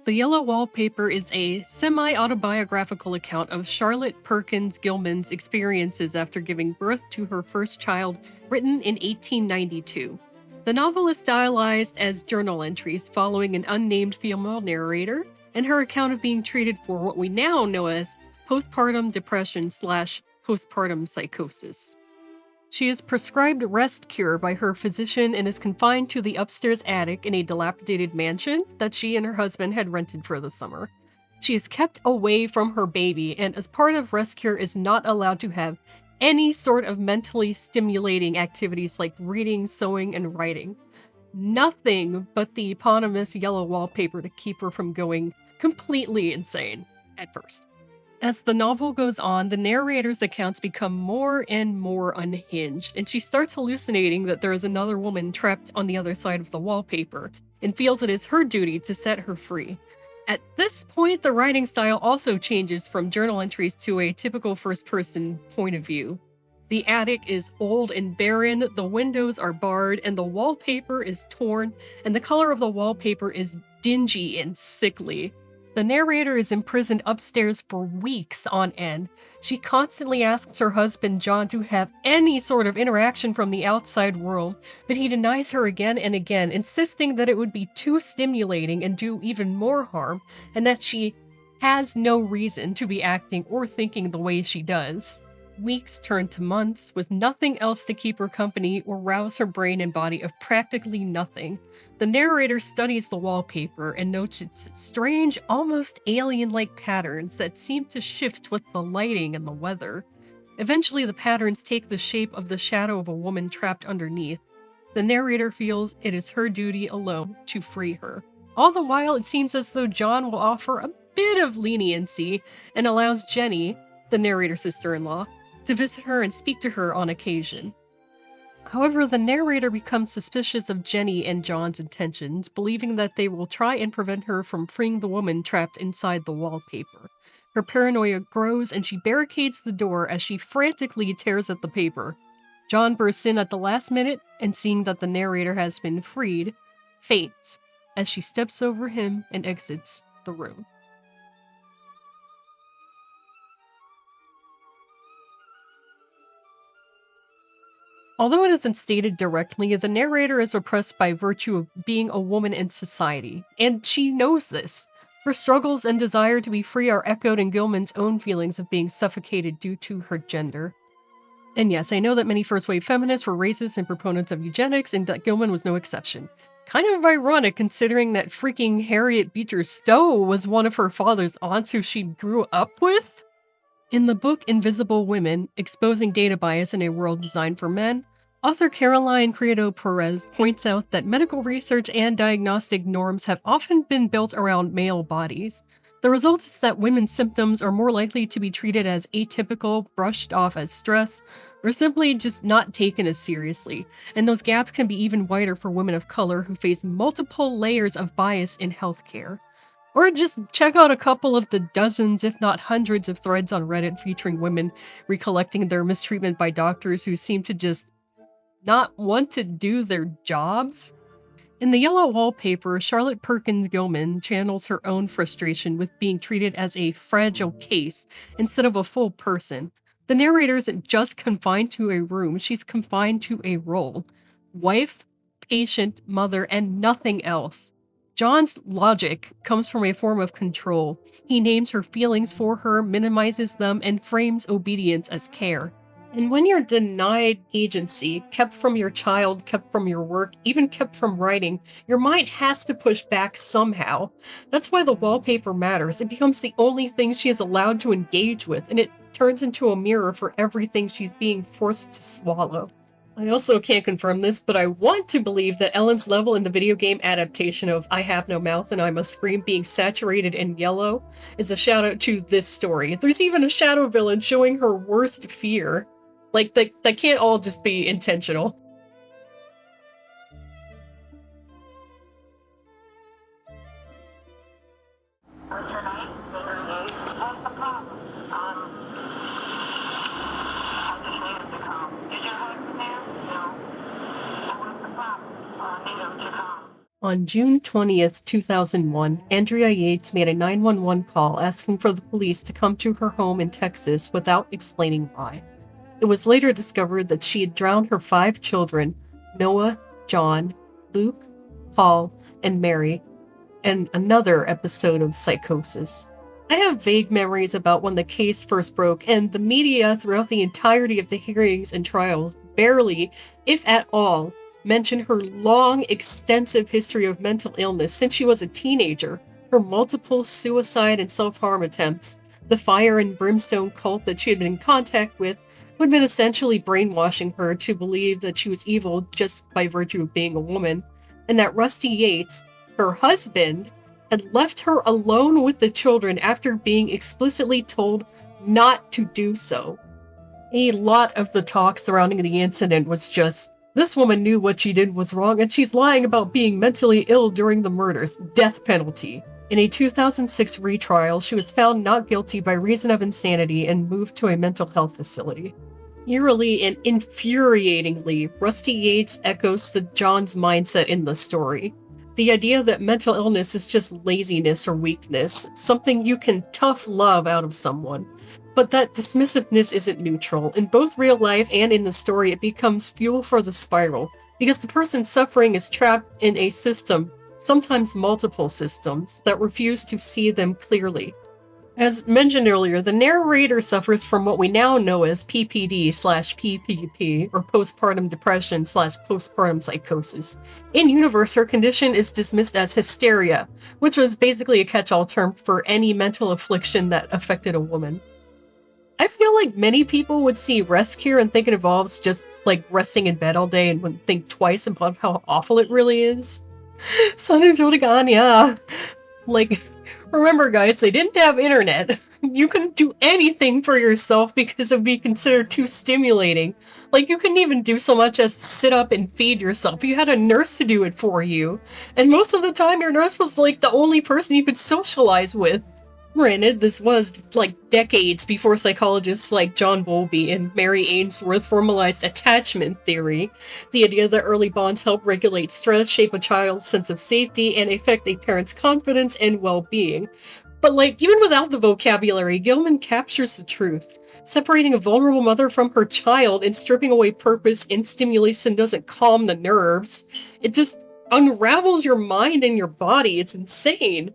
The Yellow Wallpaper is a semi-autobiographical account of Charlotte Perkins Gilman's experiences after giving birth to her first child, written in 1892. The novel is stylized as journal entries following an unnamed female narrator and her account of being treated for what we now know as postpartum depression/postpartum psychosis. She is prescribed rest cure by her physician and is confined to the upstairs attic in a dilapidated mansion that she and her husband had rented for the summer. She is kept away from her baby and as part of rest cure is not allowed to have any sort of mentally stimulating activities like reading, sewing, and writing. Nothing but the eponymous yellow wallpaper to keep her from going completely insane at first. As the novel goes on, the narrator's accounts become more and more unhinged, and she starts hallucinating that there is another woman trapped on the other side of the wallpaper, and feels it is her duty to set her free. At this point, the writing style also changes from journal entries to a typical first-person point of view. The attic is old and barren, the windows are barred, and the wallpaper is torn, and the color of the wallpaper is dingy and sickly. The narrator is imprisoned upstairs for weeks on end. She constantly asks her husband John to have any sort of interaction from the outside world, but he denies her again and again, insisting that it would be too stimulating and do even more harm, and that she has no reason to be acting or thinking the way she does. Weeks turn to months, with nothing else to keep her company or rouse her brain and body of practically nothing. The narrator studies the wallpaper and notes its strange, almost alien-like patterns that seem to shift with the lighting and the weather. Eventually, the patterns take the shape of the shadow of a woman trapped underneath. The narrator feels it is her duty alone to free her. All the while, it seems as though John will offer a bit of leniency and allows Jenny, the narrator's sister-in-law, to visit her and speak to her on occasion. However, the narrator becomes suspicious of Jenny and John's intentions, believing that they will try and prevent her from freeing the woman trapped inside the wallpaper. Her paranoia grows and she barricades the door as she frantically tears at the paper. John bursts in at the last minute and, seeing that the narrator has been freed, faints as she steps over him and exits the room. Although it isn't stated directly, the narrator is oppressed by virtue of being a woman in society, and she knows this. Her struggles and desire to be free are echoed in Gilman's own feelings of being suffocated due to her gender. And yes, I know that many first-wave feminists were racist and proponents of eugenics, and that Gilman was no exception. Kind of ironic considering that freaking Harriet Beecher Stowe was one of her father's aunts who she grew up with? In the book Invisible Women, Exposing Data Bias in a World Designed for Men, author Caroline Criado Perez points out that medical research and diagnostic norms have often been built around male bodies. The result is that women's symptoms are more likely to be treated as atypical, brushed off as stress, or simply just not taken as seriously, and those gaps can be even wider for women of color who face multiple layers of bias in healthcare. Or just check out a couple of the dozens, if not hundreds, of threads on Reddit featuring women recollecting their mistreatment by doctors who seem to just not want to do their jobs. In The Yellow Wallpaper, Charlotte Perkins Gilman channels her own frustration with being treated as a fragile case instead of a full person. The narrator isn't just confined to a room, she's confined to a role. Wife, patient, mother, and nothing else. John's logic comes from a form of control. He names her feelings for her, minimizes them, and frames obedience as care. And when you're denied agency, kept from your child, kept from your work, even kept from writing, your mind has to push back somehow. That's why the wallpaper matters. It becomes the only thing she is allowed to engage with, and it turns into a mirror for everything she's being forced to swallow. I also can't confirm this, but I want to believe that Ellen's level in the video game adaptation of I Have No Mouth and I Must Scream being saturated in yellow is a shout out to this story. There's even a shadow villain showing her worst fear. Like, that can't all just be intentional. What's your name? Andrea Yates. What's the problem? I just needed to come. Is your husband there? No. So what's the problem? I need him to come. On June 20th, 2001, Andrea Yates made a 911 call asking for the police to come to her home in Texas without explaining why. It was later discovered that she had drowned her 5 children, Noah, John, Luke, Paul, and Mary, and another episode of psychosis. I have vague memories about when the case first broke, and the media throughout the entirety of the hearings and trials barely, if at all, mentioned her long, extensive history of mental illness since she was a teenager, her multiple suicide and self-harm attempts, the fire and brimstone cult that she had been in contact with, who had been essentially brainwashing her to believe that she was evil just by virtue of being a woman, and that Rusty Yates, her husband, had left her alone with the children after being explicitly told not to do so. A lot of the talk surrounding the incident was just, this woman knew what she did was wrong and she's lying about being mentally ill during the murders. Death penalty. In a 2006 retrial, she was found not guilty by reason of insanity and moved to a mental health facility. Eerily and infuriatingly, Rusty Yates echoes the John's mindset in the story. The idea that mental illness is just laziness or weakness, something you can tough love out of someone. But that dismissiveness isn't neutral. In both real life and in the story, it becomes fuel for the spiral, because the person suffering is trapped in a system, sometimes multiple systems, that refuse to see them clearly. As mentioned earlier, the narrator suffers from what we now know as PPD/PPP, or postpartum depression/postpartum psychosis. In universe, her condition is dismissed as hysteria, which was basically a catch-all term for any mental affliction that affected a woman. I feel like many people would see rest cure and think it involves just like resting in bed all day and wouldn't think twice about how awful it really is. Yeah. Like, remember guys, they didn't have internet. You couldn't do anything for yourself because it would be considered too stimulating. Like, you couldn't even do so much as sit up and feed yourself. You had a nurse to do it for you. And most of the time, your nurse was like the only person you could socialize with. Granted, this was like decades before psychologists like John Bowlby and Mary Ainsworth formalized attachment theory, the idea that early bonds help regulate stress, shape a child's sense of safety, and affect a parent's confidence and well-being. But like, even without the vocabulary, Gilman captures the truth. Separating a vulnerable mother from her child and stripping away purpose and stimulation doesn't calm the nerves. It just unravels your mind and your body. It's insane.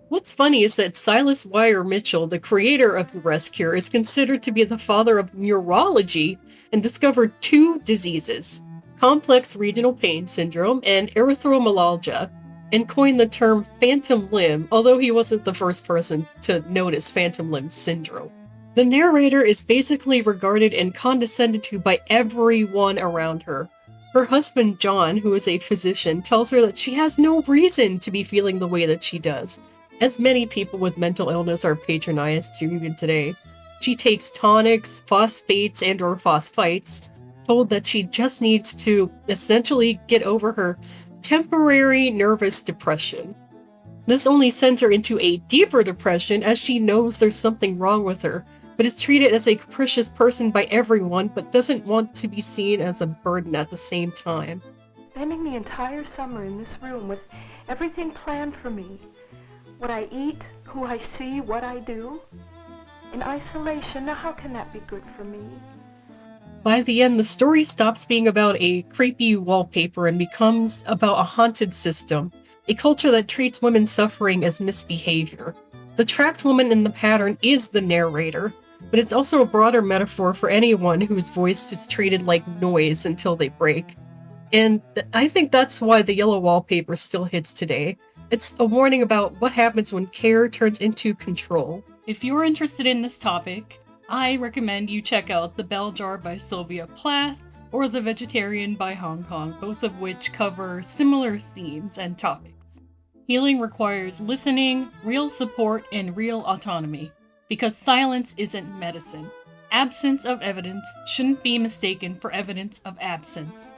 What's funny is that Silas Weir Mitchell, the creator of the rest cure, is considered to be the father of neurology and discovered 2 diseases, complex regional pain syndrome and erythromelalgia, and coined the term phantom limb, although he wasn't the first person to notice phantom limb syndrome. The narrator is basically regarded and condescended to by everyone around her. Her husband, John, who is a physician, tells her that she has no reason to be feeling the way that she does, as many people with mental illness are patronized even today. She takes tonics, phosphates, and/or phosphites, told that she just needs to essentially get over her temporary nervous depression. This only sends her into a deeper depression as she knows there's something wrong with her, but is treated as a capricious person by everyone but doesn't want to be seen as a burden at the same time. Spending the entire summer in this room with everything planned for me. What I eat, who I see, what I do. In isolation, now how can that be good for me? By the end, the story stops being about a creepy wallpaper and becomes about a haunted system, a culture that treats women suffering as misbehavior. The trapped woman in the pattern is the narrator, but it's also a broader metaphor for anyone whose voice is treated like noise until they break. And I think that's why the Yellow Wallpaper still hits today. It's a warning about what happens when care turns into control. If you're interested in this topic, I recommend you check out The Bell Jar by Sylvia Plath or The Vegetarian by Hong Kong, both of which cover similar themes and topics. Healing requires listening, real support, and real autonomy, because silence isn't medicine. Absence of evidence shouldn't be mistaken for evidence of absence.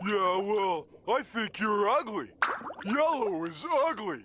Yeah, well, I think you're ugly. Yellow is ugly.